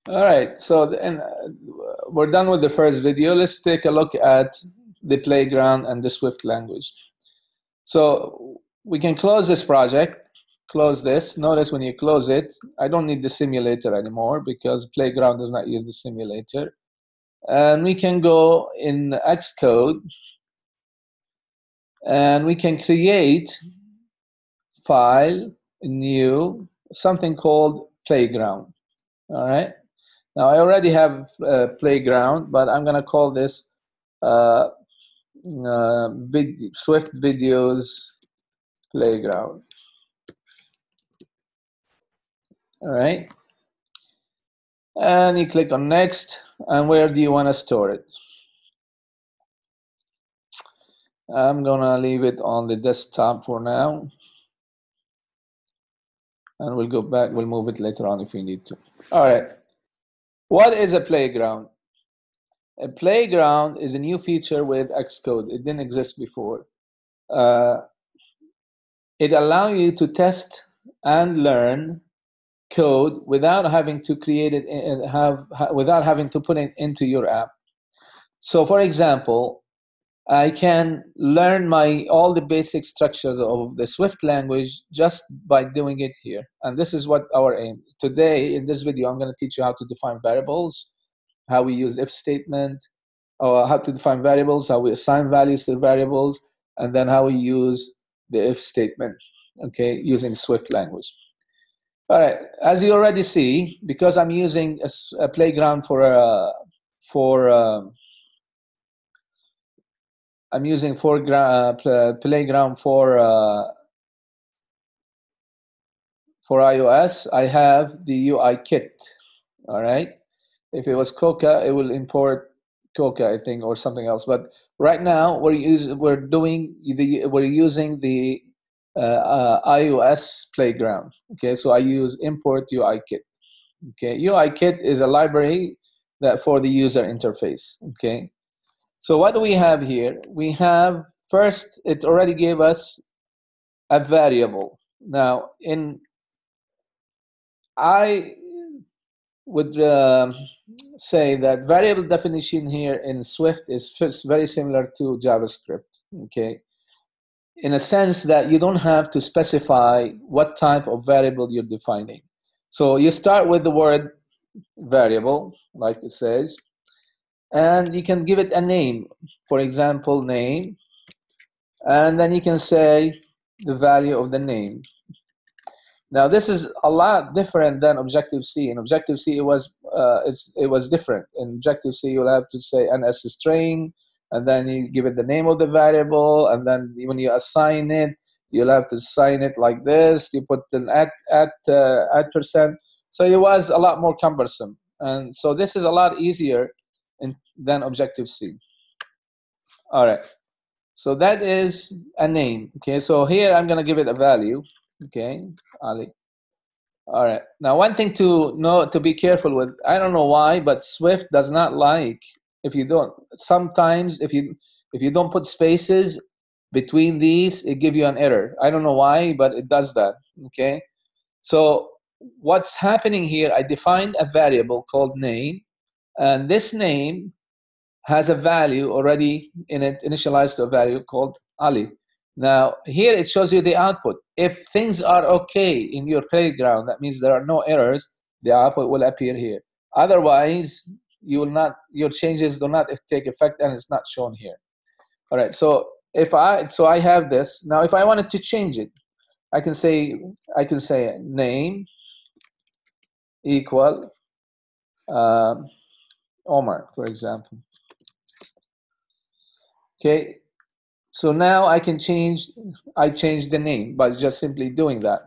All right, so we're done with the first video. Let's take a look at the playground and the Swift language. So we can close this project, close this. Notice when you close it, I don't need the simulator anymore because playground does not use the simulator. And we can go in Xcode and we can create file, new, something called playground. All right. Now I already have playground, but I'm gonna call this Swift videos playground. All right. And you click on next, and where do you want to store it? I'm gonna leave it on the desktop for now. And we'll go back, we'll move it later on if we need to. All right. What is a playground? A playground is a new feature with Xcode. It didn't exist before. It allows you to test and learn code without having to create it without having to put it into your app. So for example, I can learn all the basic structures of the Swift language just by doing it here. And this is what our aim. Today, in this video, I'm going to teach you how to define variables, how we use if statement, or how to define variables, how we assign values to variables, and then how we use the if statement, okay, using Swift language. All right, as you already see, because I'm using a playground I'm using playground for iOS. I have the UI kit. All right. If it was Coca, it will import Coca, I think, or something else. But right now, we're using the iOS playground. Okay, so I use import UI kit. Okay, UI kit is a library that for the user interface. Okay. So what do we have here? We have, first, it already gave us a variable. Now, I would say that variable definition here in Swift is very similar to JavaScript, okay? In a sense that you don't have to specify what type of variable you're defining. So you start with the word variable, like it says, and you can give it a name, for example, name, and then you can say the value of the name. Now this is a lot different than Objective-C. In Objective-C, it was different. In Objective-C, you'll have to say NS string, and then you give it the name of the variable, and then when you assign it, you'll have to assign it like this. You put an at percent. So it was a lot more cumbersome, and so this is a lot easier than Objective-C. All right, so that is a name. Okay, so here I'm gonna give it a value. Okay, Ali. All right. Now, one thing to be careful with. I don't know why, but Swift does not like if you don't. Sometimes if you don't put spaces between these, it gives you an error. I don't know why, but it does that. Okay. So what's happening here? I defined a variable called name, and this name has a value already in it, initialized to a value called Ali. Now, here it shows you the output. If things are okay in your playground, that means there are no errors, the output will appear here. Otherwise, your changes do not take effect and it's not shown here. All right, so I have this. Now, if I wanted to change it, I can say name equal Omar, for example. Okay. So now I change the name by just simply doing that.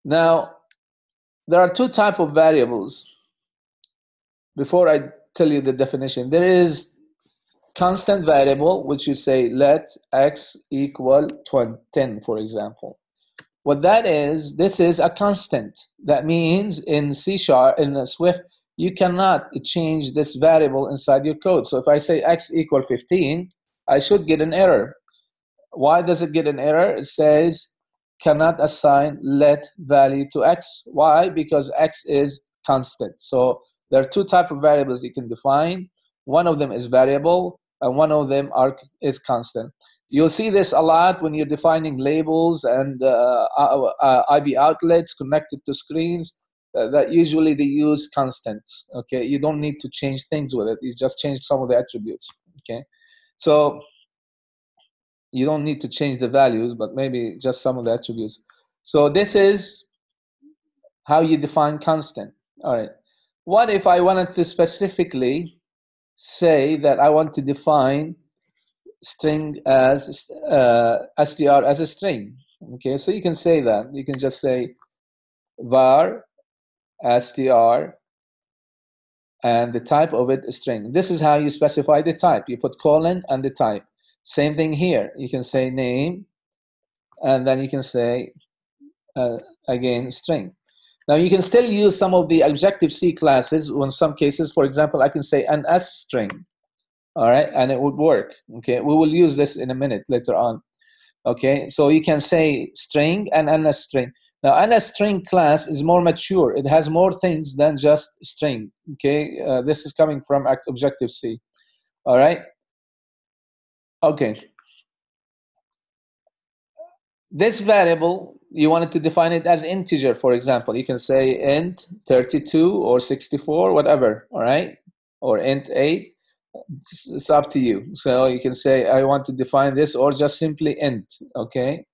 Now, there are two types of variables. Before I tell you the definition, there is constant variable, which you say let x equal 10, for example. What that is, this is a constant. That means in C#, in Swift, you cannot change this variable inside your code. So if I say x equal 15, I should get an error. Why does it get an error? It says cannot assign let value to x. Why? Because x is constant. So there are two types of variables you can define. One of them is variable, and one of them is constant. You'll see this a lot when you're defining labels and IB outlets connected to screens. That usually they use constants. Okay, you don't need to change things with it. You just change some of the attributes. Okay, so you don't need to change the values, but maybe just some of the attributes. So this is how you define constant. All right. What if I wanted to specifically say that I want to define string as str as a string? Okay, so you can say that. You can just say var str and the type of it is string. This is how you specify the type. You put colon and the type. Same thing here. You can say name, and then you can say again string. Now you can still use some of the Objective-C classes. In some cases, for example, I can say an S string, all right, and it would work. Okay, we will use this in a minute later on. Okay, so you can say string and NS string. Now NS string class is more mature. It has more things than just string. Okay, this is coming from Objective-C. All right. Okay. This variable, you wanted to define it as integer, for example. You can say int 32 or 64, whatever, all right? Or int 8. It's up to you. So you can say, I want to define this, or just simply int, okay?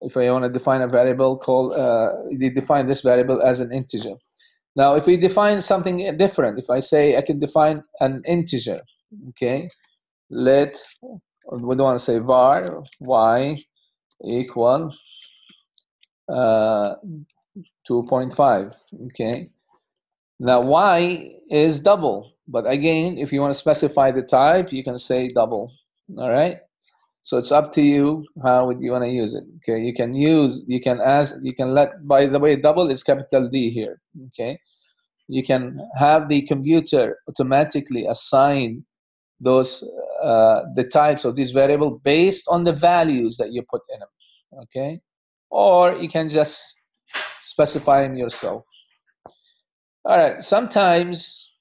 If I want to define a variable called, you define this variable as an integer. Now, if we define something different, if I say I can define an integer, okay? We don't want to say var y equal 2.5. Okay. Now y is double, but again, if you want to specify the type, you can say double. All right. So it's up to you how would you want to use it. Okay. You can let. By the way, double is capital D here. Okay. You can have the computer automatically assign those the types of this variable based on the values that you put in them, okay? Or you can just specify them yourself. All right, sometimes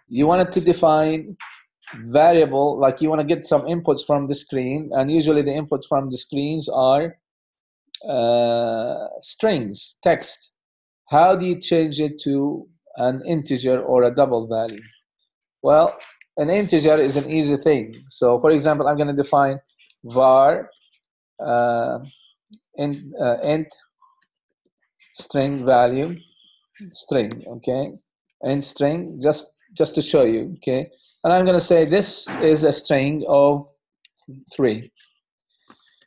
you wanted to define variable, like you want to get some inputs from the screen, and usually the inputs from the screens are strings, text. How do you change it to an integer or a double value? Well, an integer is an easy thing. So, for example, I'm going to define var int string value string. Okay, int string just to show you. Okay, and I'm going to say this is a string of 3.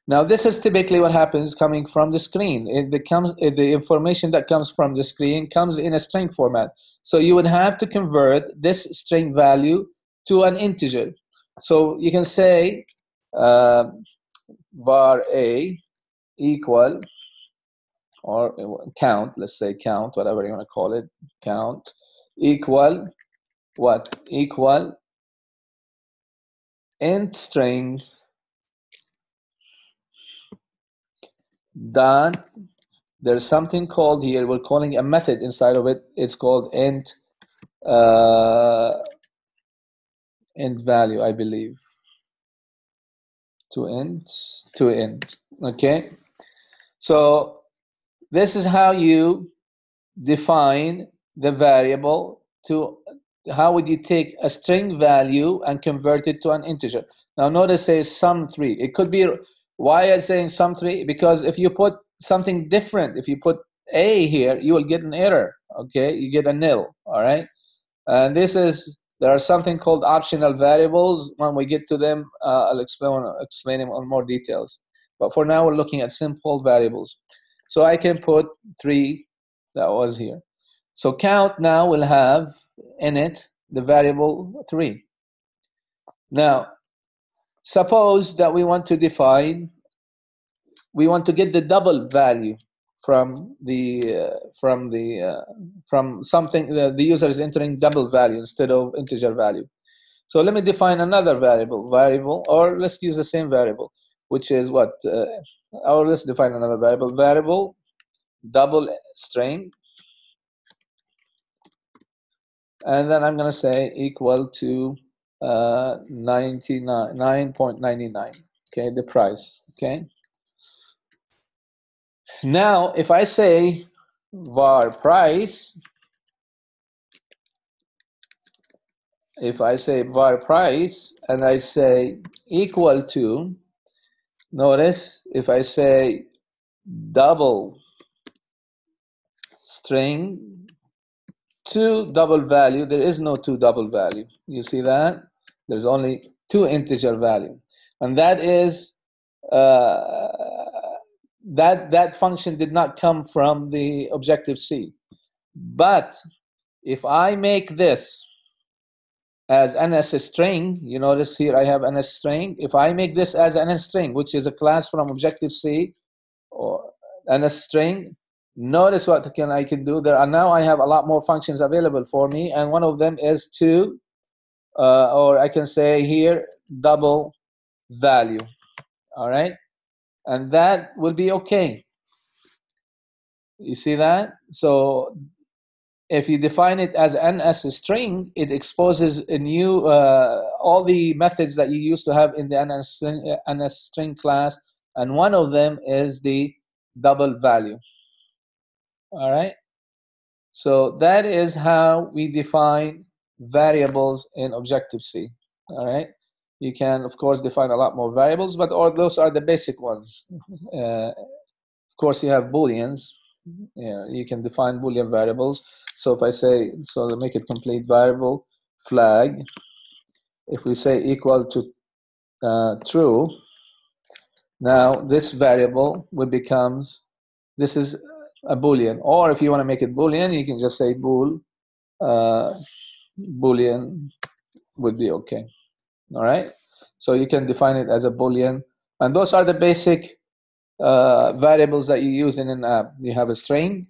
Now, this is typically what happens coming from the screen. The information that comes from the screen comes in a string format. So you would have to convert this string value to an integer. So you can say var a equal, or count, let's say count, whatever you want to call it, count, equal what? Equal int string dot, there's something called here, we're calling a method inside of it, it's called int value, I believe, to int, okay? So this is how you define the variable. To how would you take a string value and convert it to an integer? Now notice it says sum3. It could be, why I'm saying sum3? Because if you put something different, if you put a here, you will get an error, okay? You get a nil, all right? And there are something called optional variables. When we get to them, I'll explain them on more details. But for now, we're looking at simple variables. So I can put 3, that was here. So count now will have in it the variable 3. Now, suppose that we want to get the double value from something. The user is entering double value instead of integer value. So let me define another variable, or let's use the same variable, which is what? Or let's define another variable double string and then I'm going to say equal to 9.99. Okay, the price. Okay. Now, if I say var price, and I say equal to, notice if I say double string to double value, there is no to double value. You see that? There's only two integer value, and that is that function did not come from the Objective-C. But if I make this as NS string, you notice here I have NS string. If I make this as NS string, which is a class from Objective-C or NS string, notice what I can do. Now I have a lot more functions available for me, and one of them is to, or I can say here, double value. All right, and that will be okay. You see that? So if you define it as NS string, it exposes a new all the methods that you used to have in the NS string class, and one of them is the double value. All right. So that is how we define variables in Objective-C. All right. You can, of course, define a lot more variables, but all those are the basic ones. Of course, you have Booleans. Yeah, you can define Boolean variables. So if I say, so to make it complete, variable flag, if we say equal to true, now this variable will becomes, this is a Boolean. Or if you want to make it Boolean, you can just say bool. Boolean would be okay. All right. So you can define it as a Boolean, and those are the basic variables that you use in an app. You have a string,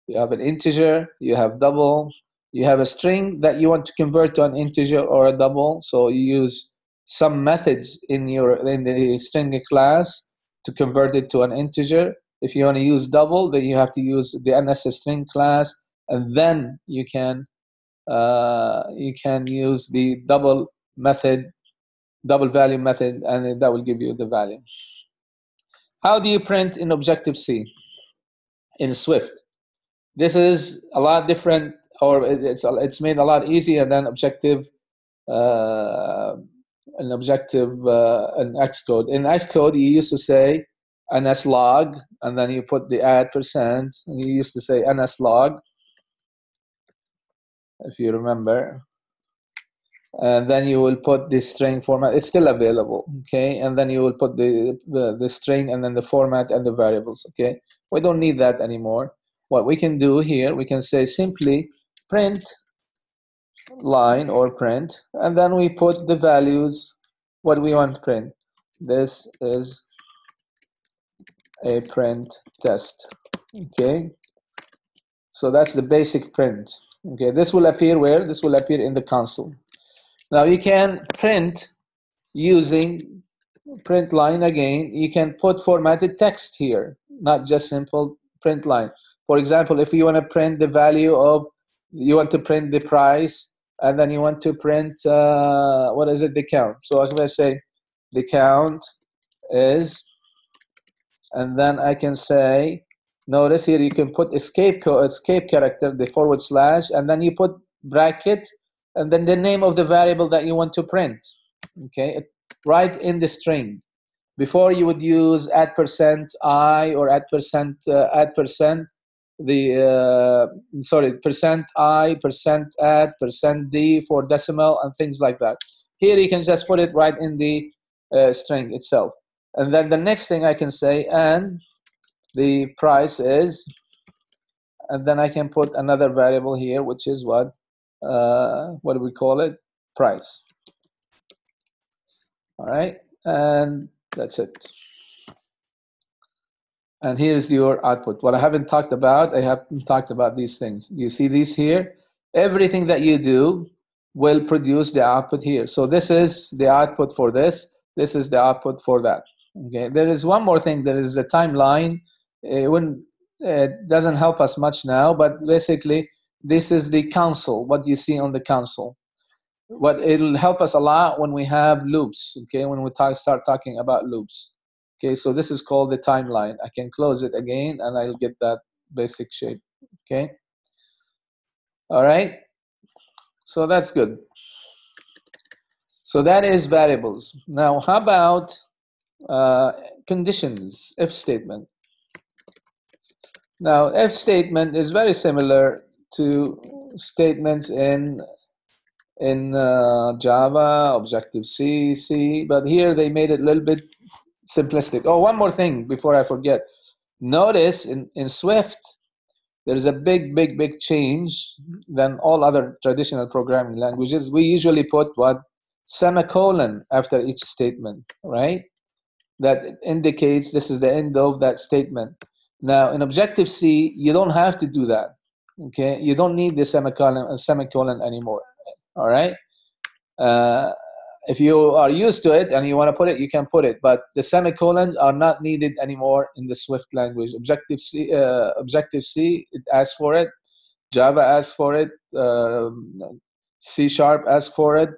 you have an integer, you have double, you have a string that you want to convert to an integer or a double. So you use some methods in the string class to convert it to an integer. If you want to use double, then you have to use the NS string class, and then you can use the double value method, and that will give you the value. How do you print in Objective-C in Swift? This is a lot different, or it's made a lot easier than Objective in Xcode. In Xcode, you used to say NSLog, and then you put the @%, and you used to say NSLog, if you remember. And then you will put the string format. It's still available, okay? And then you will put the string and then the format and the variables, okay? We don't need that anymore. What we can do here, we can say simply print line or print, and then we put the values, what we want to print. This is a print test, okay? So that's the basic print, okay? This will appear where? This will appear in the console. Now you can print using print line again. You can put formatted text here, not just simple print line. For example, if you want to print the value of, you want to print the price, and then you want to print, what is it, the count. So I'm going to say the count is, and then I can say, notice here you can put escape character, the /, and then you put bracket, and then the name of the variable that you want to print, okay, right in the string. Before you would use @i or @%, %i, %at, %d for decimal and things like that. Here you can just put it right in the string itself. And then the next thing I can say, and the price is, and then I can put another variable here, which is what do we call it? Price. All right, and that's it. And here's your output. What I haven't talked about, I haven't talked about these things. You see these here? Everything that you do will produce the output here. So this is the output for this. This is the output for that. Okay. There is one more thing. There is a timeline. It doesn't help us much now, but basically this is the console, what you see on the console. What it'll help us a lot when we have loops, okay, when we start talking about loops. Okay, so this is called the timeline. I can close it again and I'll get that basic shape. Okay, all right, so that's good. So that is variables. Now how about conditions, if statement. Now if statement is very similar to statements in Java, Objective-C, C, but here they made it a little bit simplistic. Oh, one more thing before I forget. Notice in Swift, there's a big change than all other traditional programming languages. We usually put what? Semicolon after each statement, right? That indicates this is the end of that statement. Now, in Objective-C, you don't have to do that, okay? You don't need the semicolon anymore, all right? If you are used to it and you want to put it, you can put it, but the semicolons are not needed anymore in the Swift language. Objective-C, it asks for it. Java asks for it. C# asks for it.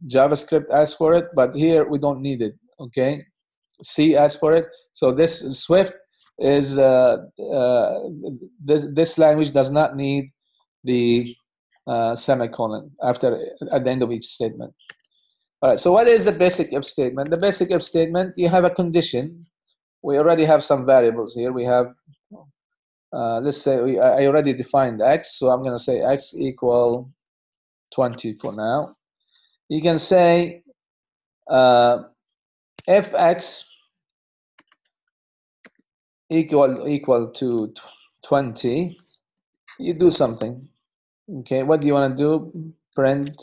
JavaScript asks for it, but here we don't need it, okay? C asks for it. So this Swift is, this language does not need the semicolon at the end of each statement. All right, so what is the basic if statement? The basic if statement, you have a condition. We already have some variables here. We have, let's say, I already defined x, so I'm going to say x equal 20 for now. You can say if x equal to 20, you do something. Okay, what do you want to do? Print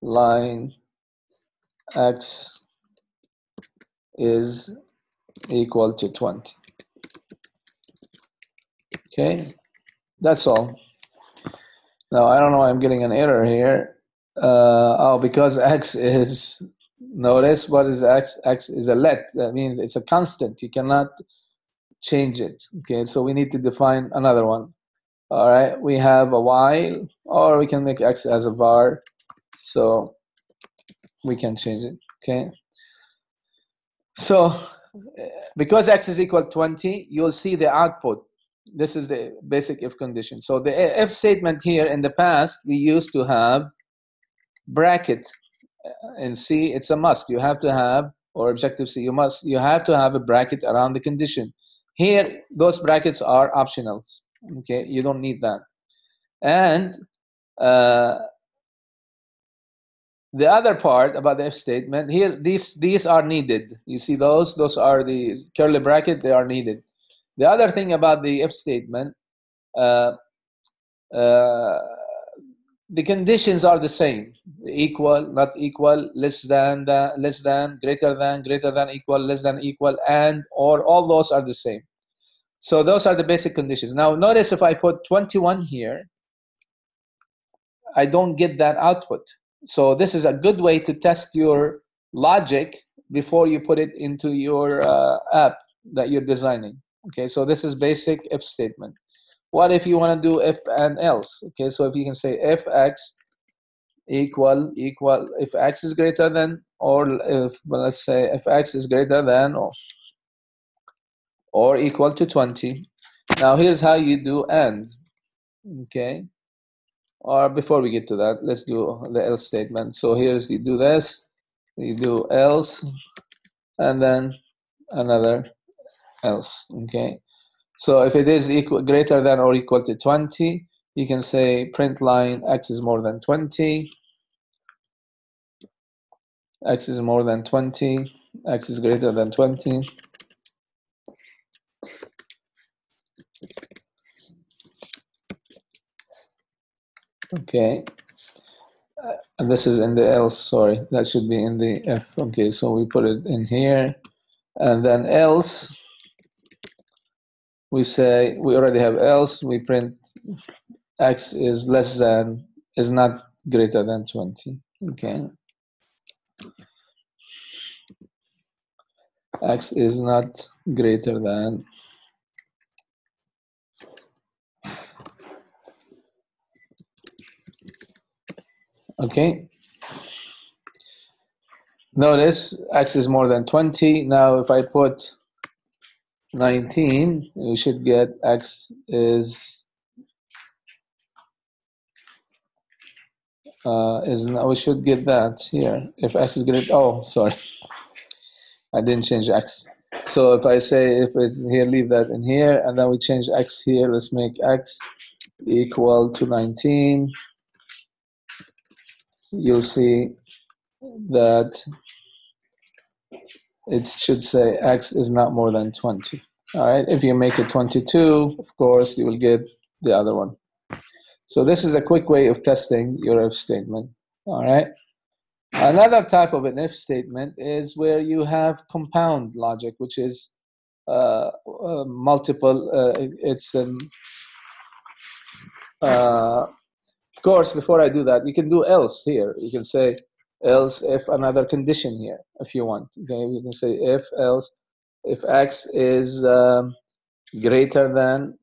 line x is equal to 20. Okay, that's all. Now I don't know why I'm getting an error here. Oh, because x is, notice what is x? X is a let. That means it's a constant. You cannot change it. Okay, so we need to define another one. All right, we have a while, or we can make x as a var, so we can change it. Okay, so because x is equal to 20, you'll see the output. This is the basic if condition. So the if statement here, in the past, we used to have bracket. In C, it's a must. You have to have, or Objective-C, you have to have a bracket around the condition. Here, those brackets are optionals. Okay, you don't need that. And the other part about the if statement here, these are needed. You see those are the curly bracket. They are needed. The other thing about the if statement, the conditions are the same: equal, not equal, less than, greater than, equal, less than, equal, and, or, all those are the same. So those are the basic conditions. Now notice if I put 21 here, I don't get that output. So this is a good way to test your logic before you put it into your app that you're designing. Okay, so this is basic if statement. What if you want to do if and else? Okay, so if you can say if x equal, if x is greater than, or if, well, let's say if x is greater than or equal to 20. Now here's how you do and. Okay, or before we get to that, let's do the else statement. So here's, you do this, you do else, and then another else. Okay, so if it is greater than or equal to 20, you can say print line x is more than 20, x is more than 20, x is greater than 20. Okay, and this is in the else, sorry, that should be in the if. Okay, so we put it in here, and then else, we say, we already have else, we print x is less than, is not greater than 20. Okay, x is not greater than Okay. Notice x is more than 20. Now if I put 19, we should get x is we should get that here. If x is greater, oh, sorry, I didn't change x. So if I say, if it's here, leave that in here, and then we change x here, let's make x equal to 19. You'll see that it should say x is not more than 20. All right, if you make it 22, of course, you will get the other one. So this is a quick way of testing your if statement. All right. Another type of an if statement is where you have compound logic, which is multiple. Of course, before I do that, you can do else here. You can say else if another condition here, if you want. Okay, you can say if else, if x is greater than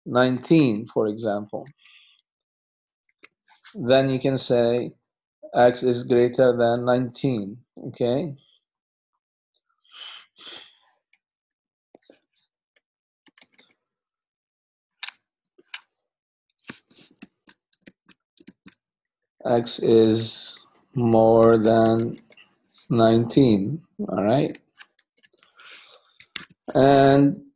19, for example, then you can say x is greater than 19. Okay. X is more than 19. All right. And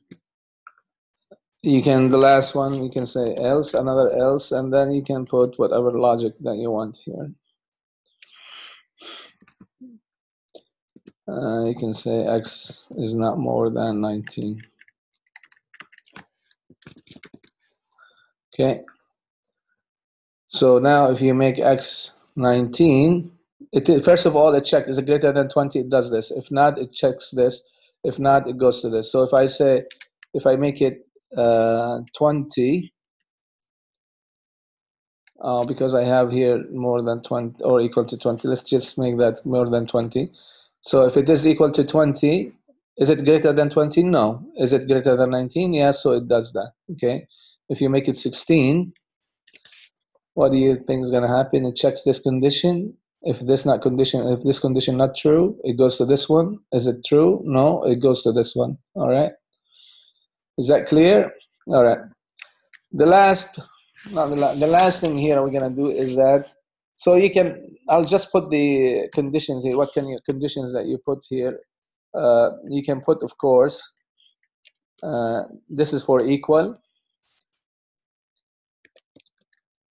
you can, the last one, you can say else, another else, and then you can put whatever logic that you want here. You can say x is not more than 19. Okay. So now if you make x 19, first of all, it checks, is it greater than 20? It does this. If not, it checks this. If not, it goes to this. So if I say, if I make it 20, because I have here more than 20 or equal to 20, let's just make that more than 20. So if it is equal to 20, is it greater than 20? No. Is it greater than 19? Yes, so it does that. Okay. If you make it 16, what do you think is going to happen? It checks this condition. If this condition not true, it goes to this one. Is it true? No, it goes to this one. All right. Is that clear? All right. The last thing here we're gonna do is that, so you can, I'll just put the conditions here. What can you conditions that you put here? You can put, of course, this is for equal.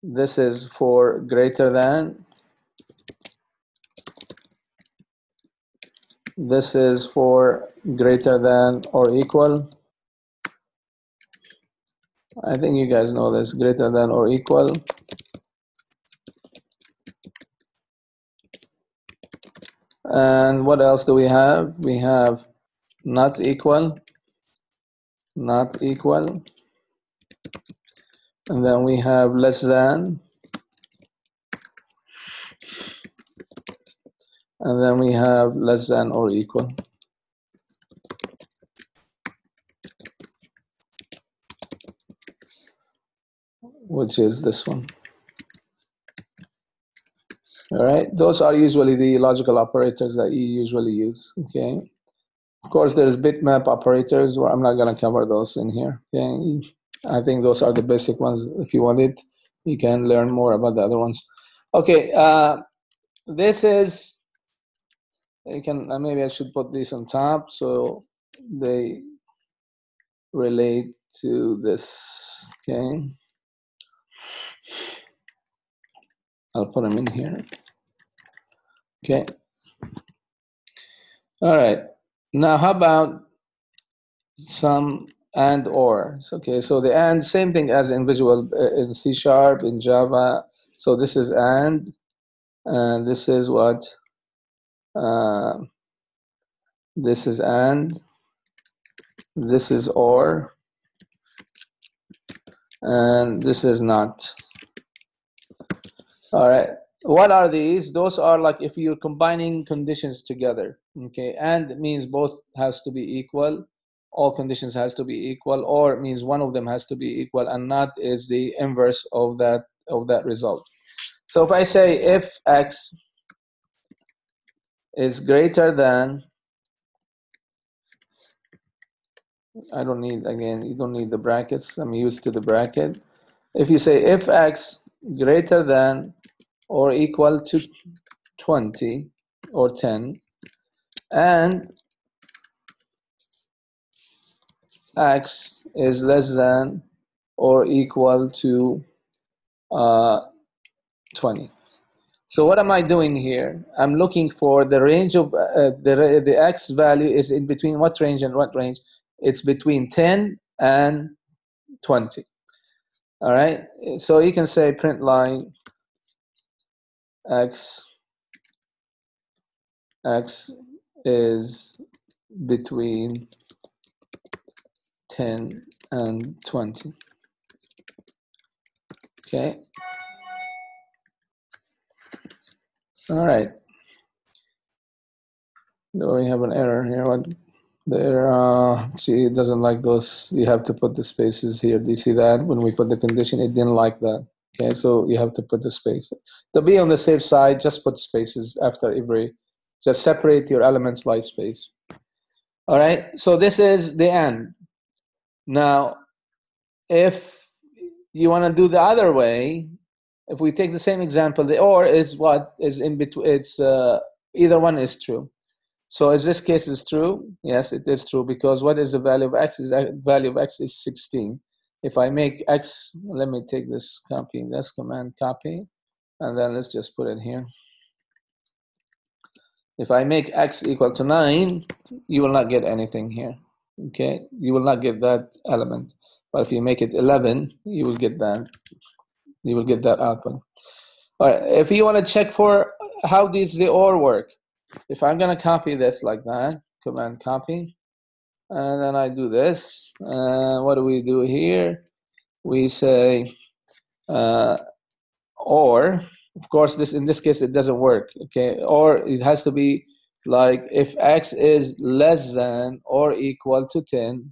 This is for greater than. This is for greater than or equal. I think you guys know this, greater than or equal. And what else do we have? We have not equal, not equal. And then we have less than. And then we have less than or equal. Which is this one. All right, those are usually the logical operators that you usually use. Okay, of course there's bitmap operators, where I'm not going to cover those in here. Okay, I think those are the basic ones. If you want it, you can learn more about the other ones. Okay, this is, you can, maybe I should put these on top so they relate to this. Okay, I'll put them in here. Okay. All right. Now, how about some and or? Okay. So the and, same thing as in Visual, in C#, in Java. So this is and this is what? This is and. This is or. And this is not. All right. What are these? Those are like if you're combining conditions together. Okay, and it means both has to be equal. All conditions has to be equal, or it means one of them has to be equal, and not is the inverse of that result. So if I say if x is greater than, I don't need, again, you don't need the brackets. I'm used to the bracket. If you say if x greater than or equal to 20 or 10, and x is less than or equal to 20. So what am I doing here? I'm looking for the range of the x value is in between what range and what range? It's between 10 and 20. All right. So you can say print line x is between 10 and 20. Okay. All right. Do we have an error here? What the error? See, it doesn't like those. You have to put the spaces here. Do you see that? When we put the condition, it didn't like that. Okay, so you have to put the space. To be on the safe side, just put spaces after every. Just separate your elements by space. All right. So this is the end. Now, if you want to do the other way, if we take the same example, the or is what is in between. It's either one is true. So is this case is true? Yes, it is true, because what is the value of x? Is value of x is 16. If I make x, let me take this, copy this command, copy, and then let's just put it here. If I make x equal to 9, you will not get anything here. Okay, you will not get that element. But if you make it 11, you will get that. You will get that output. All right. If you want to check for how does the OR work, if I'm going to copy this like that, command copy, and then I do this, what do we do here? We say or, of course, this in this case it doesn't work. Okay, or it has to be like if x is less than or equal to 10,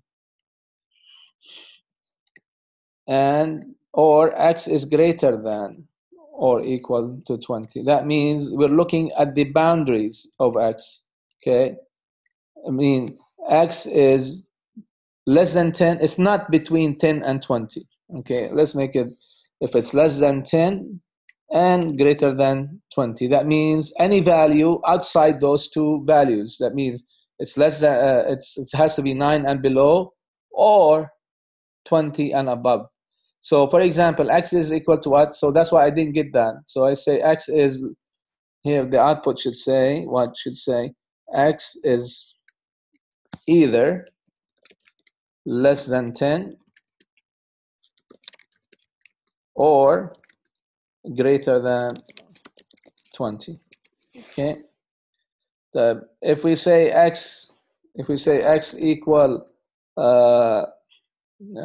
and or x is greater than or equal to 20. That means we're looking at the boundaries of x. Okay, I mean x is less than 10. It's not between 10 and 20. Okay, let's make it, if it's less than 10 and greater than 20, that means any value outside those two values. That means it's less than it has to be 9 and below, or 20 and above. So for example, x is equal to what? So that's why I didn't get that. So I say x is, here the output should say, what should say, x is either less than 10 or greater than 20. Okay. If we say x equal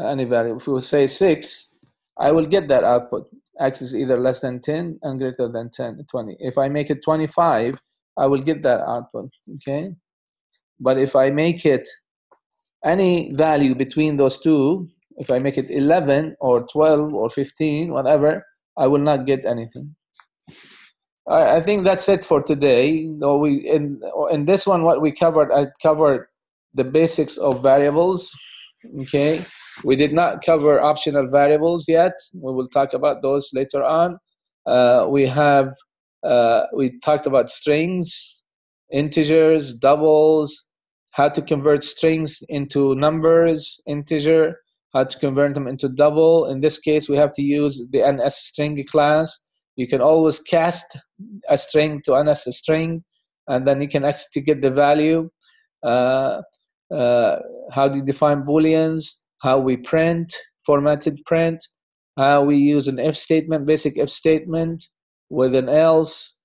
any value, if we say 6, I will get that output. X is either less than 10 and greater than 20. If I make it 25, I will get that output. Okay. But if I make it any value between those two, if I make it 11 or 12 or 15, whatever, I will not get anything. All right, I think that's it for today. Though in this one, what we covered, I covered the basics of variables. Okay, we did not cover optional variables yet. We will talk about those later on. We talked about strings, integers, doubles, how to convert strings into numbers, integer, how to convert them into double. In this case, we have to use the NSString class. You can always cast a string to NSString, and then you can actually get the value. How do you define booleans? How we print, formatted print, how we use an if statement, basic if statement, with an else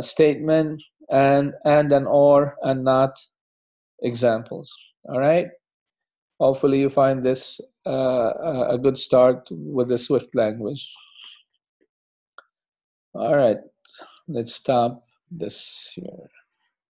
statement, and an or and not examples. All right. Hopefully you find this a good start with the Swift language. All right, let's stop this here.